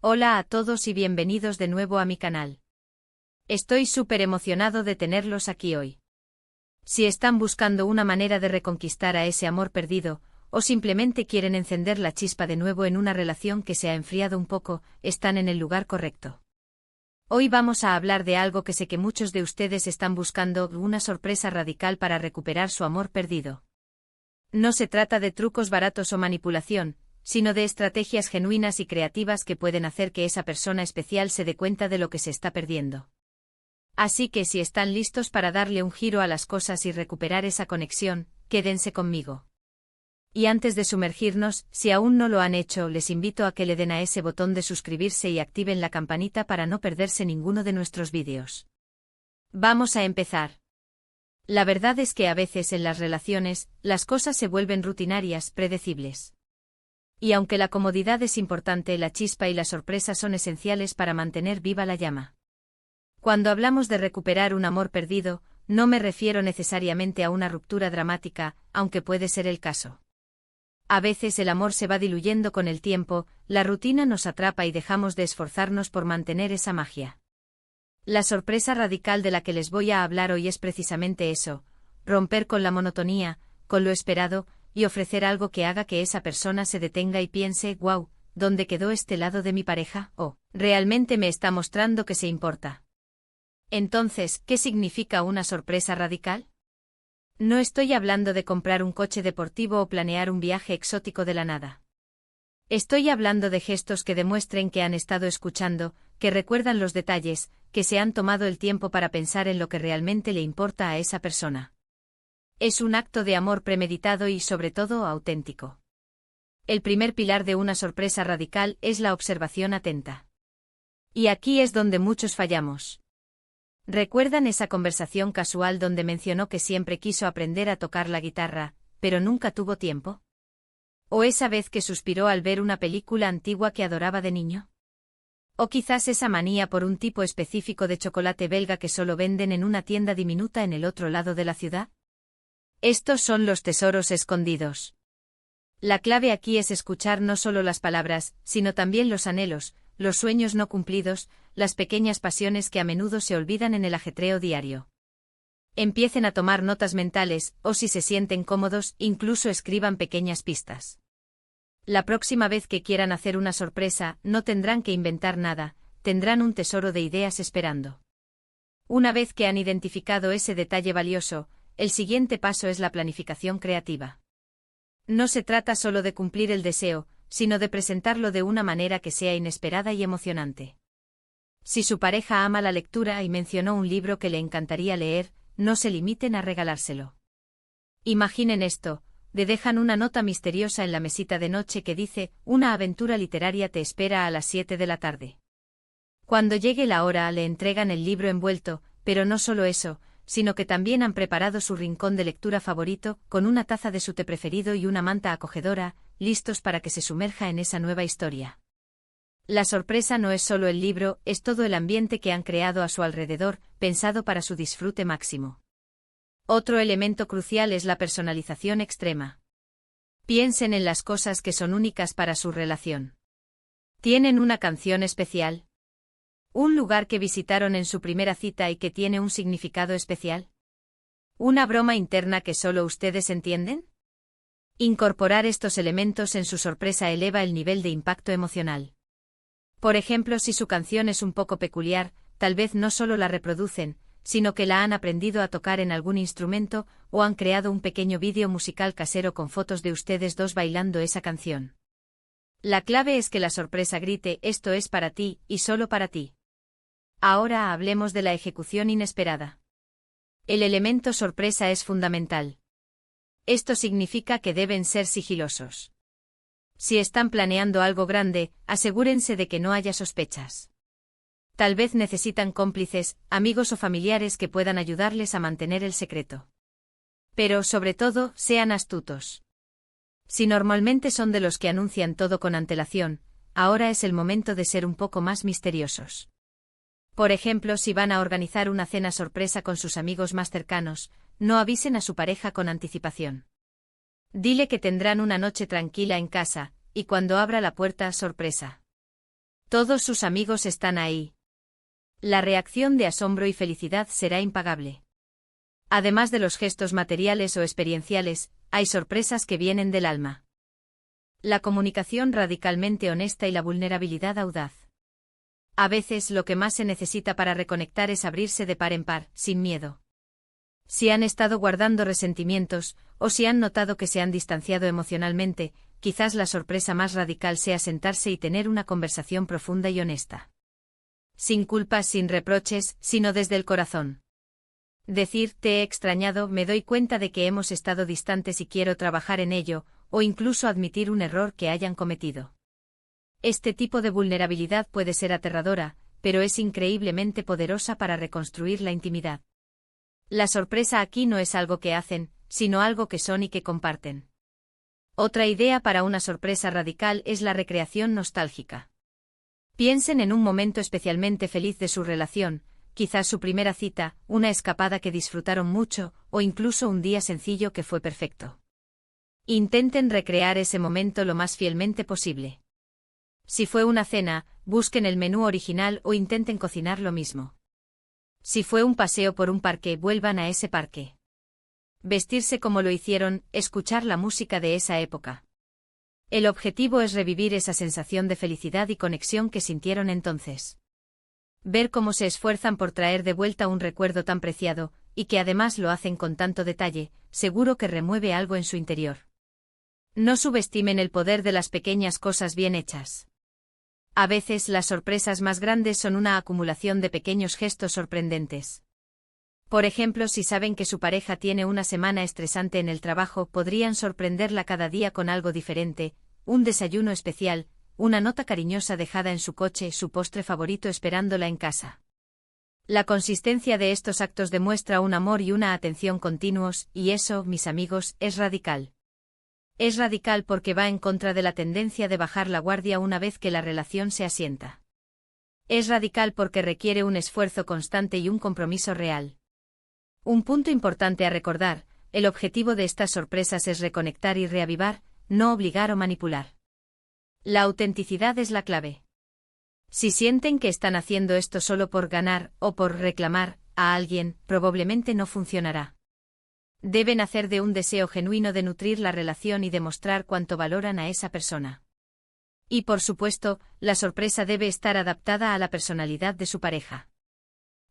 Hola a todos y bienvenidos de nuevo a mi canal. Estoy súper emocionado de tenerlos aquí hoy. Si están buscando una manera de reconquistar a ese amor perdido, o simplemente quieren encender la chispa de nuevo en una relación que se ha enfriado un poco, están en el lugar correcto. Hoy vamos a hablar de algo que sé que muchos de ustedes están buscando, una sorpresa radical para recuperar su amor perdido. No se trata de trucos baratos o manipulación, sino de estrategias genuinas y creativas que pueden hacer que esa persona especial se dé cuenta de lo que se está perdiendo. Así que si están listos para darle un giro a las cosas y recuperar esa conexión, quédense conmigo. Y antes de sumergirnos, si aún no lo han hecho, les invito a que le den a ese botón de suscribirse y activen la campanita para no perderse ninguno de nuestros vídeos. Vamos a empezar. La verdad es que a veces en las relaciones, las cosas se vuelven rutinarias, predecibles. Y aunque la comodidad es importante, la chispa y la sorpresa son esenciales para mantener viva la llama. Cuando hablamos de recuperar un amor perdido, no me refiero necesariamente a una ruptura dramática, aunque puede ser el caso. A veces el amor se va diluyendo con el tiempo, la rutina nos atrapa y dejamos de esforzarnos por mantener esa magia. La sorpresa radical de la que les voy a hablar hoy es precisamente eso: romper con la monotonía, con lo esperado, y ofrecer algo que haga que esa persona se detenga y piense, wow, ¿dónde quedó este lado de mi pareja? O, ¿realmente me está mostrando que se importa? Entonces, ¿qué significa una sorpresa radical? No estoy hablando de comprar un coche deportivo o planear un viaje exótico de la nada. Estoy hablando de gestos que demuestren que han estado escuchando, que recuerdan los detalles, que se han tomado el tiempo para pensar en lo que realmente le importa a esa persona. Es un acto de amor premeditado y, sobre todo, auténtico. El primer pilar de una sorpresa radical es la observación atenta. Y aquí es donde muchos fallamos. ¿Recuerdan esa conversación casual donde mencionó que siempre quiso aprender a tocar la guitarra, pero nunca tuvo tiempo? ¿O esa vez que suspiró al ver una película antigua que adoraba de niño? ¿O quizás esa manía por un tipo específico de chocolate belga que solo venden en una tienda diminuta en el otro lado de la ciudad? Estos son los tesoros escondidos. La clave aquí es escuchar no solo las palabras, sino también los anhelos, los sueños no cumplidos, las pequeñas pasiones que a menudo se olvidan en el ajetreo diario. Empiecen a tomar notas mentales, o si se sienten cómodos, incluso escriban pequeñas pistas. La próxima vez que quieran hacer una sorpresa, no tendrán que inventar nada, tendrán un tesoro de ideas esperando. Una vez que han identificado ese detalle valioso, el siguiente paso es la planificación creativa. No se trata solo de cumplir el deseo, sino de presentarlo de una manera que sea inesperada y emocionante. Si su pareja ama la lectura y mencionó un libro que le encantaría leer, no se limiten a regalárselo. Imaginen esto: le dejan una nota misteriosa en la mesita de noche que dice, una aventura literaria te espera a las 7 de la tarde. Cuando llegue la hora le entregan el libro envuelto, pero no solo eso, sino que también han preparado su rincón de lectura favorito, con una taza de su té preferido y una manta acogedora, listos para que se sumerja en esa nueva historia. La sorpresa no es solo el libro, es todo el ambiente que han creado a su alrededor, pensado para su disfrute máximo. Otro elemento crucial es la personalización extrema. Piensen en las cosas que son únicas para su relación. ¿Tienen una canción especial? ¿Un lugar que visitaron en su primera cita y que tiene un significado especial? ¿Una broma interna que solo ustedes entienden? Incorporar estos elementos en su sorpresa eleva el nivel de impacto emocional. Por ejemplo, si su canción es un poco peculiar, tal vez no solo la reproducen, sino que la han aprendido a tocar en algún instrumento, o han creado un pequeño vídeo musical casero con fotos de ustedes dos bailando esa canción. La clave es que la sorpresa grite, esto es para ti, y solo para ti. Ahora hablemos de la ejecución inesperada. El elemento sorpresa es fundamental. Esto significa que deben ser sigilosos. Si están planeando algo grande, asegúrense de que no haya sospechas. Tal vez necesitan cómplices, amigos o familiares que puedan ayudarles a mantener el secreto. Pero, sobre todo, sean astutos. Si normalmente son de los que anuncian todo con antelación, ahora es el momento de ser un poco más misteriosos. Por ejemplo, si van a organizar una cena sorpresa con sus amigos más cercanos, no avisen a su pareja con anticipación. Dile que tendrán una noche tranquila en casa, y cuando abra la puerta, sorpresa. Todos sus amigos están ahí. La reacción de asombro y felicidad será impagable. Además de los gestos materiales o experienciales, hay sorpresas que vienen del alma. La comunicación radicalmente honesta y la vulnerabilidad audaz. A veces lo que más se necesita para reconectar es abrirse de par en par, sin miedo. Si han estado guardando resentimientos, o si han notado que se han distanciado emocionalmente, quizás la sorpresa más radical sea sentarse y tener una conversación profunda y honesta. Sin culpas, sin reproches, sino desde el corazón. Decir, te he extrañado, me doy cuenta de que hemos estado distantes y quiero trabajar en ello, o incluso admitir un error que hayan cometido. Este tipo de vulnerabilidad puede ser aterradora, pero es increíblemente poderosa para reconstruir la intimidad. La sorpresa aquí no es algo que hacen, sino algo que son y que comparten. Otra idea para una sorpresa radical es la recreación nostálgica. Piensen en un momento especialmente feliz de su relación, quizás su primera cita, una escapada que disfrutaron mucho, o incluso un día sencillo que fue perfecto. Intenten recrear ese momento lo más fielmente posible. Si fue una cena, busquen el menú original o intenten cocinar lo mismo. Si fue un paseo por un parque, vuelvan a ese parque. Vestirse como lo hicieron, escuchar la música de esa época. El objetivo es revivir esa sensación de felicidad y conexión que sintieron entonces. Ver cómo se esfuerzan por traer de vuelta un recuerdo tan preciado, y que además lo hacen con tanto detalle, seguro que remueve algo en su interior. No subestimen el poder de las pequeñas cosas bien hechas. A veces las sorpresas más grandes son una acumulación de pequeños gestos sorprendentes. Por ejemplo, si saben que su pareja tiene una semana estresante en el trabajo, podrían sorprenderla cada día con algo diferente, un desayuno especial, una nota cariñosa dejada en su coche, su postre favorito esperándola en casa. La consistencia de estos actos demuestra un amor y una atención continuos, y eso, mis amigos, es radical. Es radical porque va en contra de la tendencia de bajar la guardia una vez que la relación se asienta. Es radical porque requiere un esfuerzo constante y un compromiso real. Un punto importante a recordar, el objetivo de estas sorpresas es reconectar y reavivar, no obligar o manipular. La autenticidad es la clave. Si sienten que están haciendo esto solo por ganar o por reclamar a alguien, probablemente no funcionará. Deben hacer de un deseo genuino de nutrir la relación y demostrar cuánto valoran a esa persona. Y por supuesto, la sorpresa debe estar adaptada a la personalidad de su pareja.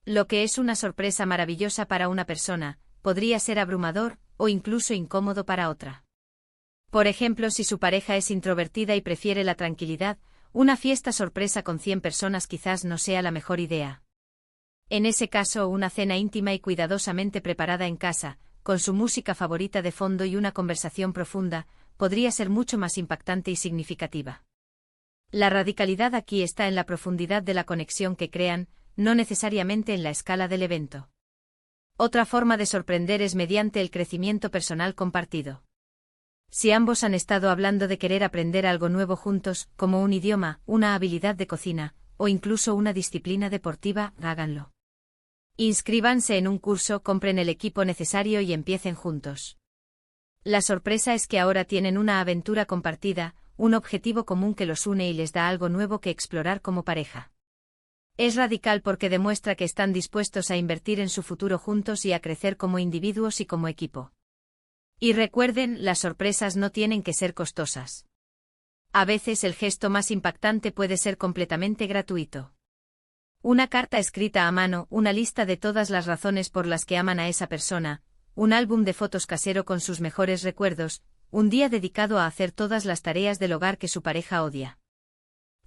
Lo que es una sorpresa maravillosa para una persona, podría ser abrumador, o incluso incómodo para otra. Por ejemplo, si su pareja es introvertida y prefiere la tranquilidad, una fiesta sorpresa con 100 personas quizás no sea la mejor idea. En ese caso, una cena íntima y cuidadosamente preparada en casa, con su música favorita de fondo y una conversación profunda, podría ser mucho más impactante y significativa. La radicalidad aquí está en la profundidad de la conexión que crean, no necesariamente en la escala del evento. Otra forma de sorprender es mediante el crecimiento personal compartido. Si ambos han estado hablando de querer aprender algo nuevo juntos, como un idioma, una habilidad de cocina, o incluso una disciplina deportiva, háganlo. Inscríbanse en un curso, compren el equipo necesario y empiecen juntos. La sorpresa es que ahora tienen una aventura compartida, un objetivo común que los une y les da algo nuevo que explorar como pareja. Es radical porque demuestra que están dispuestos a invertir en su futuro juntos y a crecer como individuos y como equipo. Y recuerden, las sorpresas no tienen que ser costosas. A veces el gesto más impactante puede ser completamente gratuito. Una carta escrita a mano, una lista de todas las razones por las que aman a esa persona, un álbum de fotos casero con sus mejores recuerdos, un día dedicado a hacer todas las tareas del hogar que su pareja odia.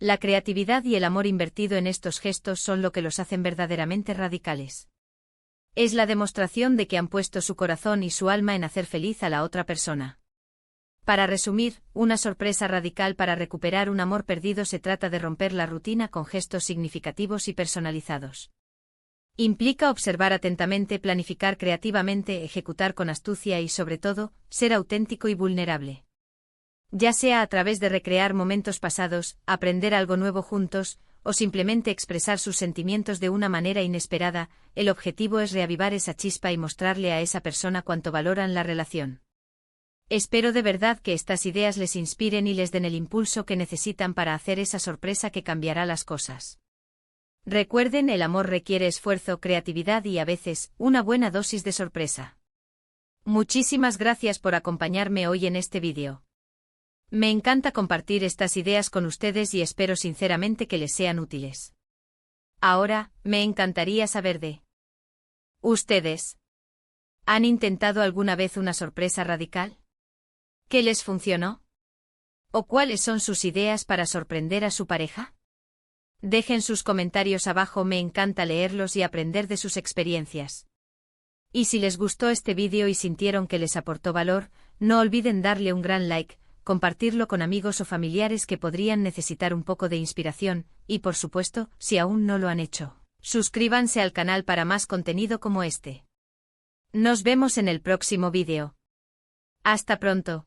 La creatividad y el amor invertido en estos gestos son lo que los hacen verdaderamente radicales. Es la demostración de que han puesto su corazón y su alma en hacer feliz a la otra persona. Para resumir, una sorpresa radical para recuperar un amor perdido se trata de romper la rutina con gestos significativos y personalizados. Implica observar atentamente, planificar creativamente, ejecutar con astucia y, sobre todo, ser auténtico y vulnerable. Ya sea a través de recrear momentos pasados, aprender algo nuevo juntos, o simplemente expresar sus sentimientos de una manera inesperada, el objetivo es reavivar esa chispa y mostrarle a esa persona cuánto valoran la relación. Espero de verdad que estas ideas les inspiren y les den el impulso que necesitan para hacer esa sorpresa que cambiará las cosas. Recuerden, el amor requiere esfuerzo, creatividad y a veces, una buena dosis de sorpresa. Muchísimas gracias por acompañarme hoy en este vídeo. Me encanta compartir estas ideas con ustedes y espero sinceramente que les sean útiles. Ahora, me encantaría saber de ustedes. ¿Han intentado alguna vez una sorpresa radical? ¿Qué les funcionó? ¿O cuáles son sus ideas para sorprender a su pareja? Dejen sus comentarios abajo, me encanta leerlos y aprender de sus experiencias. Y si les gustó este vídeo y sintieron que les aportó valor, no olviden darle un gran like, compartirlo con amigos o familiares que podrían necesitar un poco de inspiración, y por supuesto, si aún no lo han hecho, suscríbanse al canal para más contenido como este. Nos vemos en el próximo vídeo. Hasta pronto.